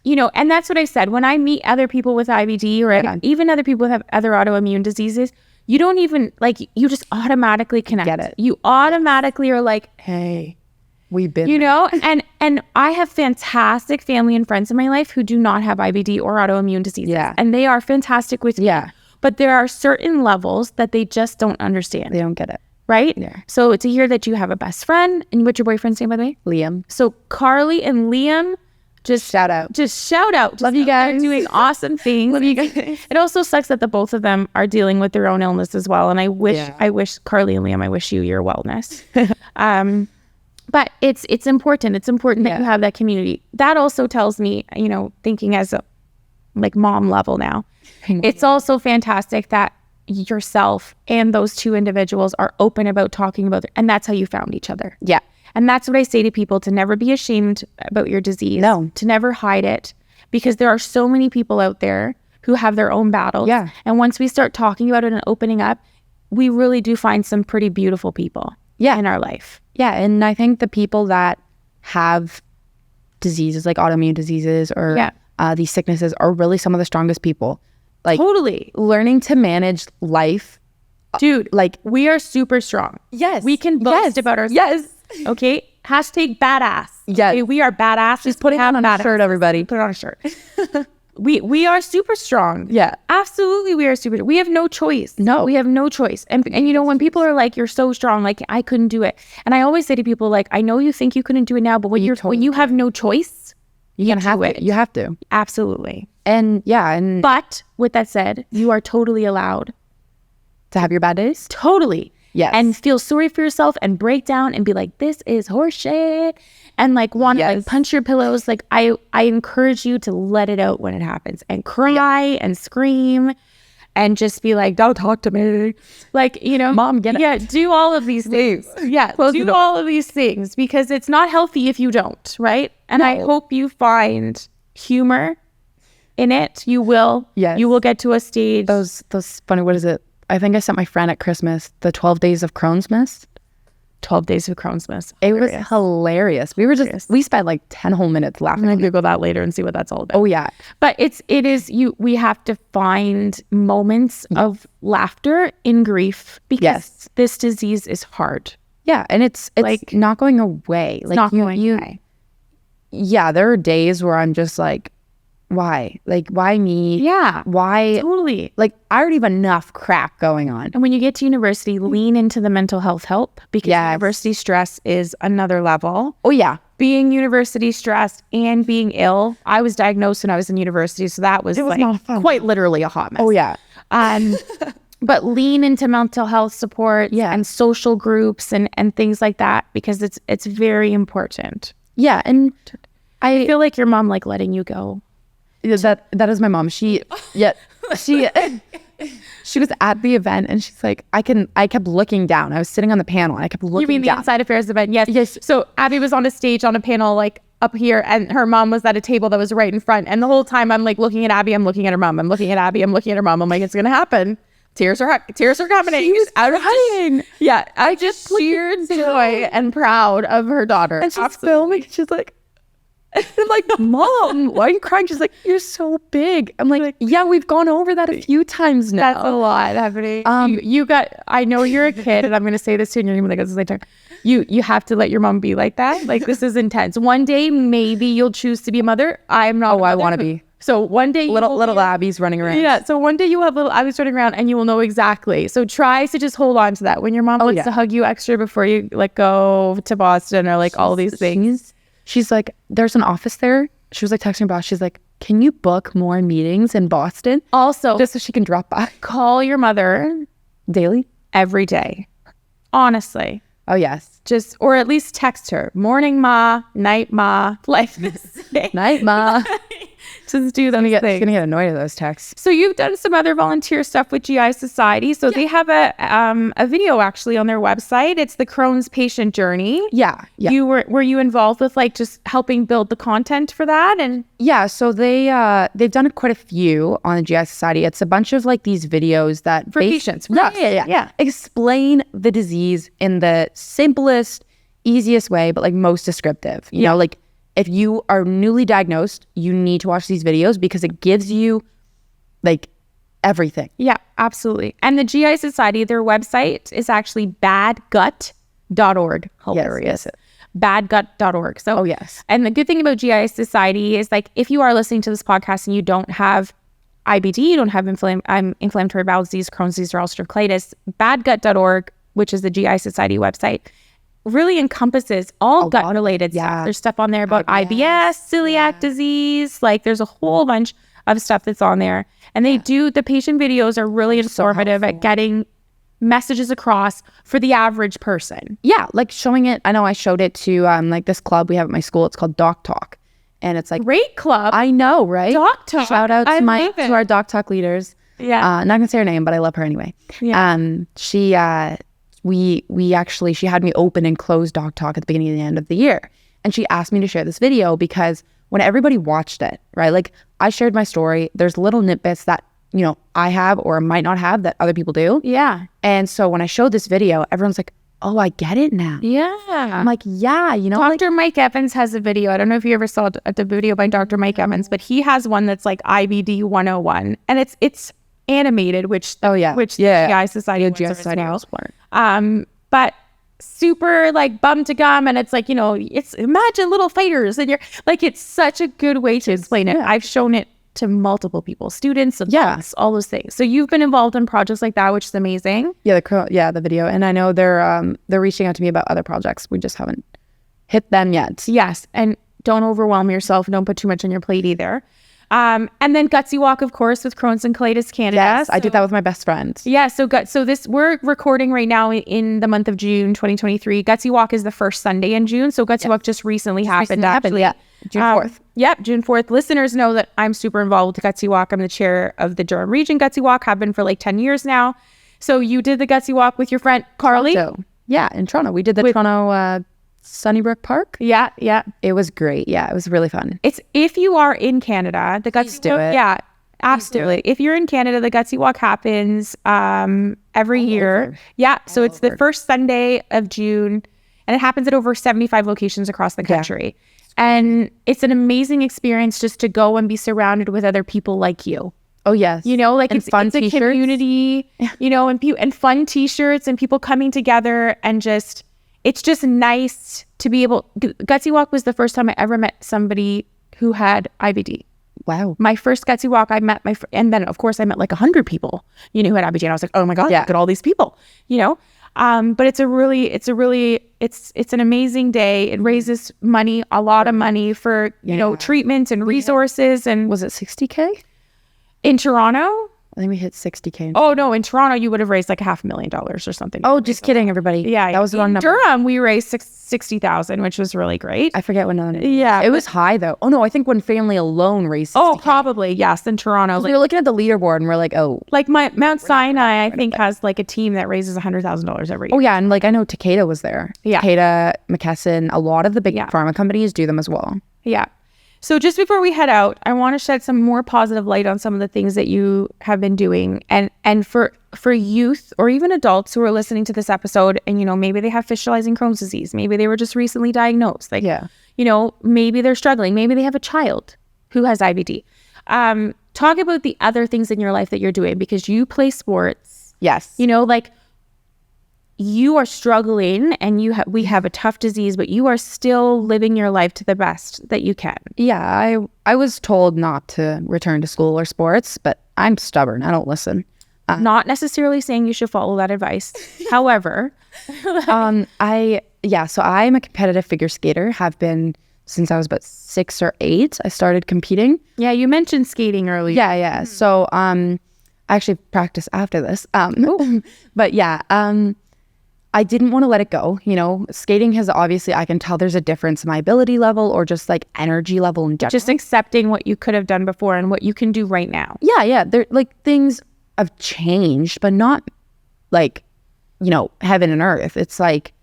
you know, and that's what I said. When I meet other people with IBD or even other people who have other autoimmune diseases, you don't even like, you just automatically connect. Get it. You automatically are like, hey, We've been, you know, and I have fantastic family and friends in my life who do not have IBD or autoimmune diseases. Yeah. And they are fantastic with me. Yeah. But there are certain levels that they just don't understand. They don't get it. Right? Yeah. So to hear that you have a best friend, and what's your boyfriend's name, by the way? Liam. So Carly and Liam, just Shout out. Love you guys. They're doing awesome things. Love you guys. It also sucks that the both of them are dealing with their own illness as well. And I wish Carly and Liam, I wish you your wellness. But it's important. It's important that you have that community. That also tells me, you know, thinking as a like mom level now, it's also fantastic that yourself and those two individuals are open about talking about it, and that's how you found each other. Yeah. And that's what I say to people, to never be ashamed about your disease. No. To never hide it, because there are so many people out there who have their own battles. Yeah. And once we start talking about it and opening up, we really do find some pretty beautiful people in our life. Yeah. And I think the people that have diseases like autoimmune diseases or these sicknesses are really some of the strongest people. Like Totally. learning to manage life. Dude, Like we are super strong. Yes. We can boast about ourselves. Yes. Okay? Hashtag badass. Yes. Okay? We are badass. Just Put it on a shirt, everybody. Put it on a shirt. We are super strong. Yeah. Absolutely, we are super. We have no choice. No. We have no choice. And you know, when people are like, "You're so strong," like I couldn't do it, and I always say to people, like, I know you think you couldn't do it now, but when when you have no choice, you have do it. You have to. Absolutely. And and But with that said, you are totally allowed. to have your bad days. Totally. Yes. And feel sorry for yourself and break down and be like, this is horseshit. And like want to like punch your pillows. Like I encourage you to let it out when it happens and cry and scream and just be like, don't talk to me. Like, you know, Mom, get it. Yeah, do all of these things. Yeah, do all of these things because it's not healthy if you don't, right? And I hope you find humor in it. You will. Yes. You will get to a stage. Those funny, what is it? I think I sent my friend at Christmas the 12 days of Crohn's mist. 12 days of Crohn's mist. It was hilarious. We spent like 10 whole minutes laughing. I'm gonna Google that later and see what that's all about. Oh yeah. But we have to find moments of laughter in grief because this disease is hard. Yeah. And it's like not going away. Like not going away. Yeah. There are days where I'm just like, why? Like, why me? Yeah. Why? Totally. Like, I already have enough crap going on. And when you get to university, lean into the mental health help because university stress is another level. Oh, yeah. Being university stressed and being ill. I was diagnosed when I was in university, so that was like not fun. Quite literally a hot mess. Oh, yeah. But lean into mental health support and social groups and things like that because it's very important. Yeah. And I feel like your mom like letting you go. That is my mom. She was at the event and she's like, I kept looking down. I was sitting on the panel. I kept looking down. You mean the Inside Affairs event? Yes. So Abbie was on a stage on a panel like up here and her mom was at a table that was right in front. And the whole time I'm like looking at Abbie, I'm looking at her mom. I'm looking at Abbie, I'm looking at her mom. I'm like, it's going to happen. Tears are coming. She was crying. Yeah. I just sheer joy and proud of her daughter. And she's filming. She's like, I'm like, Mom, why are you crying? She's like, you're so big. I'm like, yeah, we've gone over that a few times now. That's a lot happening. I know you're a kid, and I'm going to say this to you, and you're going to be like, this is later. You have to let your mom be like that. Like, this is intense. One day, maybe you'll choose to be a mother. I'm not. Oh, I want to be. So one day, little Abbie's running around. Yeah. So one day you have little Abbie's running around, and you will know exactly. So try to just hold on to that. When your mom wants to hug you extra before you like go to Boston or like all these things. She's like, there's an office there. She was like texting her boss. She's like, can you book more meetings in Boston? Also, just so she can drop by. Call your mother daily, every day. Honestly. Oh, yes. Just, or at least text her. Morning, ma. Night, ma. Like this. Night, ma. Just do those She's things. gonna get annoyed at those texts. So you've done some other volunteer stuff with GI Society. So they have a video actually on their website. It's the Crohn's patient journey. Yeah. Were you involved with like just helping build the content for that? And Yeah, so they've done quite a few on the GI Society. It's a bunch of like these videos that for patients. Yeah. Explain the disease in the simplest, easiest way, but like most descriptive. You know, like if you are newly diagnosed, you need to watch these videos because it gives you like everything. Yeah, absolutely. And the GI Society, their website is actually badgut.org. Hilarious. Yes. Badgut.org. So, yes. And the good thing about GI Society is like if you are listening to this podcast and you don't have IBD, you don't have inflammatory bowel disease, Crohn's disease, or ulcerative colitis, badgut.org, which is the GI Society website, really encompasses all gut-related stuff. There's stuff on there about IBS, celiac disease. Like there's a whole bunch of stuff that's on there. And the patient videos are really informative at getting messages across for the average person. Yeah, like showing it. I know I showed it to like this club we have at my school. It's called Doc Talk. And it's like great club. I know, right? Doc Talk. Shout out to our Doc Talk leaders. Yeah. Not gonna say her name, but I love her anyway. Yeah. She had me open and close Doc Talk at the beginning and the end of the year. And she asked me to share this video because when everybody watched it, right? Like I shared my story. There's little nitbits that, you know, I have or might not have that other people do. Yeah. And so when I showed this video, everyone's like, oh, I get it now. Yeah. I'm like, yeah, you know. Dr. Mike Evans has a video. I don't know if you ever saw the video by Dr. Mike Evans, but he has one that's like IBD 101. And it's animated, which GI Society GI Society as well. But super like bum to gum, and it's like, you know, it's imagine little fighters, and you're like, it's such a good way to explain it. I've shown it to multiple people, students, adults, all those things. So you've been involved in projects like that, which is amazing. The video, and I know they're reaching out to me about other projects. We just haven't hit them yet. Yes, and don't overwhelm yourself. Don't put too much on your plate either. And then Gutsy Walk, of course, with Crohn's and Colitis Canada. Yes, I did that with my best friend. Yeah, so we're recording right now in the month of June 2023. Gutsy Walk is the first Sunday in June. So Gutsy Walk just recently happened. June 4th. Yep, June 4th. Listeners know that I'm super involved with the Gutsy Walk. I'm the chair of the Durham Region Gutsy Walk. Have been for like 10 years now. So you did the Gutsy Walk with your friend Carly? Yeah, in Toronto. We did the Toronto Sunnybrook Park. Yeah. It was great. Yeah, it was really fun. It's if you are in Canada, the Gutsy Walk. Yeah, absolutely. If you're in Canada, the Gutsy Walk happens every year. Yeah, so it's the first Sunday of June, and it happens at over 75 locations across the country. And it's an amazing experience just to go and be surrounded with other people like you. Oh yes, you know, like it's fun a community, you know, and fun T-shirts and people coming together, and just it's just nice to be able. Gutsy Walk was the first time I ever met somebody who had IBD. Wow. My first Gutsy Walk, I met and then of course I met like 100 people, you know, who had IBD, and I was like, oh my god, look at all these people, you know. But it's an amazing day. It raises money, a lot of money for you know treatment and resources. And was it 60K in Toronto? I think we hit 60K. Oh no, in Toronto you would have raised like $500,000 or something. Oh, just kidding, everybody. Yeah, that was the wrong number. Durham, we raised 60,000, which was really great. I forget what number. Yeah, it was high though. Oh no, I think one family alone raised 60K. Oh, probably yes. In Toronto, we were looking at the leaderboard and we're like, oh, like Mount Sinai, I think has like a team that raises $100,000 every year. Oh yeah, and like I know Takeda was there. Yeah, Takeda, McKesson, a lot of the big pharma companies do them as well. Yeah. So just before we head out, I want to shed some more positive light on some of the things that you have been doing. And for youth or even adults who are listening to this episode and, you know, maybe they have fistulizing Crohn's disease. Maybe they were just recently diagnosed. Like, you know, maybe they're struggling. Maybe they have a child who has IBD. Talk about the other things in your life that you're doing, because you play sports. Yes. You know, like you are struggling and we have a tough disease, but you are still living your life to the best that you can. Yeah, I was told not to return to school or sports, but I'm stubborn. I don't listen. Not necessarily saying you should follow that advice. However, so I'm a competitive figure skater, have been since I was about 6 or 8. I started competing. Yeah, you mentioned skating earlier. Yeah. So I actually practice after this. But yeah, I didn't want to let it go. You know, skating has obviously, I can tell there's a difference in my ability level or just like energy level in general. Just accepting what you could have done before and what you can do right now. Yeah. They're like things have changed, but not like, you know, heaven and earth. It's like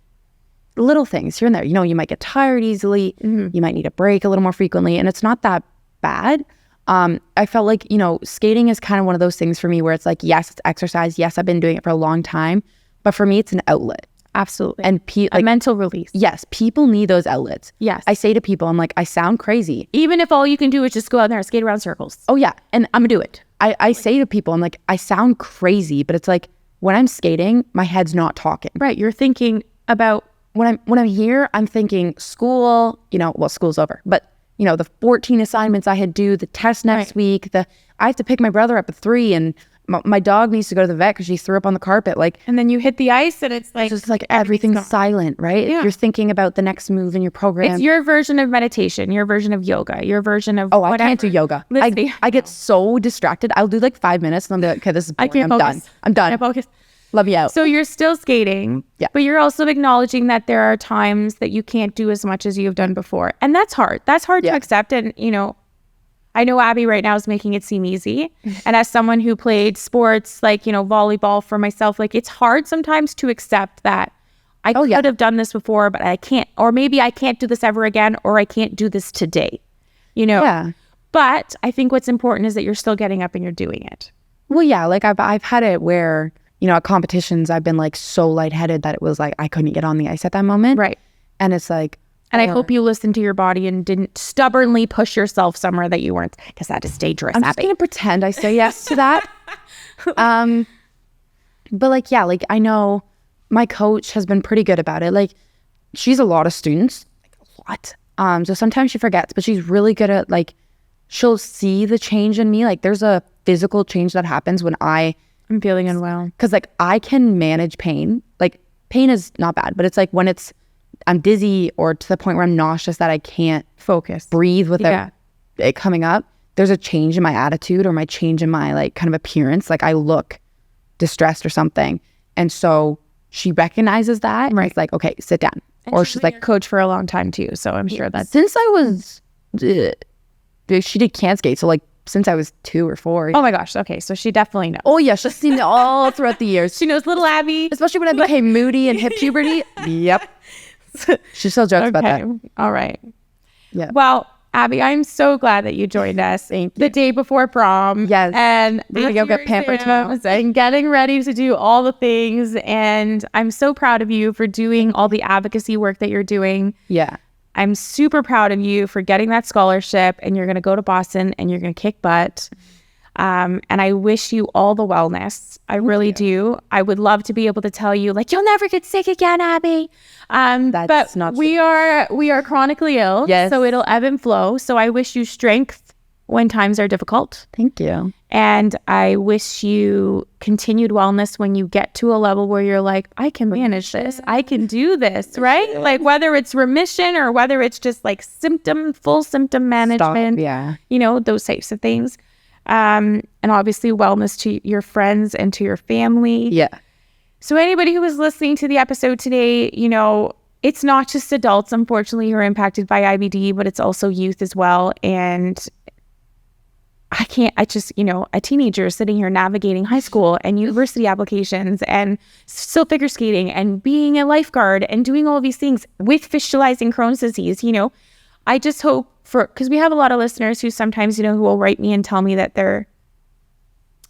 little things here and there. You know, you might get tired easily. You might need a break a little more frequently, and it's not that bad. I felt like, you know, skating is kind of one of those things for me where it's like, yes, it's exercise. Yes, I've been doing it for a long time. But for me, it's an outlet. Absolutely. And a mental release. Yes, people need those outlets. Yes. I say to people, I'm like, I sound crazy. Even if all you can do is just go out there and skate around circles. Oh, yeah. And I'm going to do it. I say to people, I'm like, I sound crazy, but it's like when I'm skating, my head's not talking. Right. You're thinking about... When I'm here, I'm thinking school, you know, well, school's over, but you know, the 14 assignments I had due, the test next week, I have to pick my brother up at 3 and my dog needs to go to the vet because she threw up on the carpet. Like, and then you hit the ice and it's like... It's just like everything's silent, right? Yeah. You're thinking about the next move in your program. It's your version of meditation, your version of yoga, your version of I can't do yoga. I get so distracted. I'll do like 5 minutes and I'll be like, okay, this is boring. I can't focus. I'm done. I focus. Love you out. So you're still skating, but you're also acknowledging that there are times that you can't do as much as you've done before. And that's hard. That's hard to accept. And, you know, I know Abbie right now is making it seem easy. And as someone who played sports, like, you know, volleyball for myself, like it's hard sometimes to accept that I could have done this before, but I can't, or maybe I can't do this ever again, or I can't do this today, you know? Yeah. But I think what's important is that you're still getting up and you're doing it. Well, yeah, like I've had it where, you know, at competitions, I've been like so lightheaded that it was like I couldn't get on the ice at that moment. Right. And it's like... And I hope you listened to your body and didn't stubbornly push yourself somewhere that you weren't, because that is dangerous. I'm just going to pretend I say yes to that. But like, yeah, like I know my coach has been pretty good about it. Like she's a lot of students, like a lot. So sometimes she forgets, but she's really good at like, she'll see the change in me. Like there's a physical change that happens when I'm feeling unwell. Because like I can manage pain. Like pain is not bad, but it's like when I'm dizzy or to the point where I'm nauseous that I can't focus, breathe without it coming up. There's a change in my attitude or my change in my like kind of appearance. Like I look distressed or something. And so she recognizes that. Right. It's like, okay, sit down. And or she's like, coach for a long time too. So I'm sure that since I was, she did can skate. So like since I was 2 or 4. Oh my gosh. Okay. So she definitely knows. Oh yeah. She's seen it all throughout the years. She knows little Abbie. Especially when I became moody and hit puberty. Yep. She still jokes about that. All right. Yeah. Well, Abbie, I'm so glad that you joined us the day before prom. Yes. And we're going to go get pampered tomorrow. And getting ready to do all the things. And I'm so proud of you for doing all the advocacy work that you're doing. Yeah. I'm super proud of you for getting that scholarship, and you're going to go to Boston and you're going to kick butt. And I wish you all the wellness. I really do. I would love to be able to tell you, like, you'll never get sick again, Abbie. But not we are chronically ill. Yes. So it'll ebb and flow. So I wish you strength when times are difficult. Thank you. And I wish you continued wellness when you get to a level where you're like, I can manage this. I can do this, right? Like whether it's remission or whether it's just like full symptom management. You know, those types of things. And obviously wellness to your friends and to your family. Yeah. So anybody who was listening to the episode today, you know, it's not just adults, unfortunately, who are impacted by IBD, but it's also youth as well. And you know, a teenager sitting here navigating high school and university applications and still figure skating and being a lifeguard and doing all of these things with fistulizing Crohn's disease, you know, I just hope because we have a lot of listeners who sometimes, you know, who will write me and tell me that they're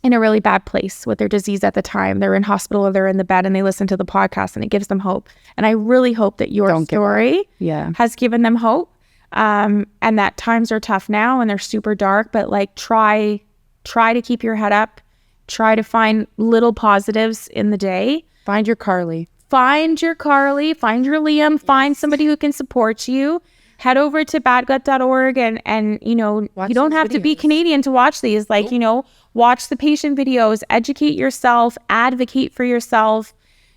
in a really bad place with their disease at the time. They're in hospital or they're in the bed and they listen to the podcast and it gives them hope. And I really hope that your story has given them hope. And that times are tough now and they're super dark, but like try to keep your head up, try to find little positives in the day. Find your Carly, find your Liam, find somebody who can support you. Head over to badgut.org and you know, you don't have to be Canadian to watch these. Like, you know, watch the patient videos, educate yourself, advocate for yourself,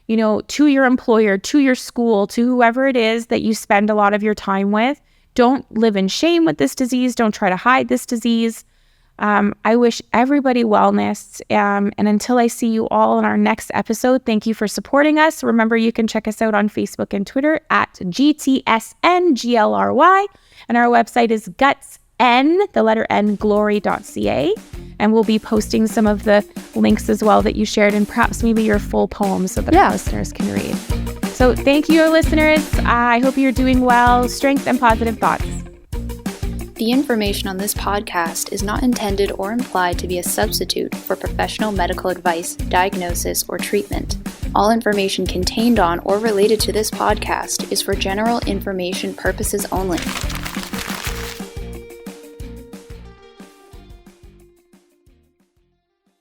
you know, to your employer, to your school, to whoever it is that you spend a lot of your time with. Don't live in shame with this disease. Don't try to hide this disease. I wish everybody wellness. And until I see you all in our next episode, thank you for supporting us. Remember, you can check us out on Facebook and Twitter at GTSNGLRY. And our website is glory.ca. And we'll be posting some of the links as well that you shared, and perhaps maybe your full poem so that our listeners can read. So thank you, listeners. I hope you're doing well. Strength and positive thoughts. The information on this podcast is not intended or implied to be a substitute for professional medical advice, diagnosis, or treatment. All information contained on or related to this podcast is for general information purposes only.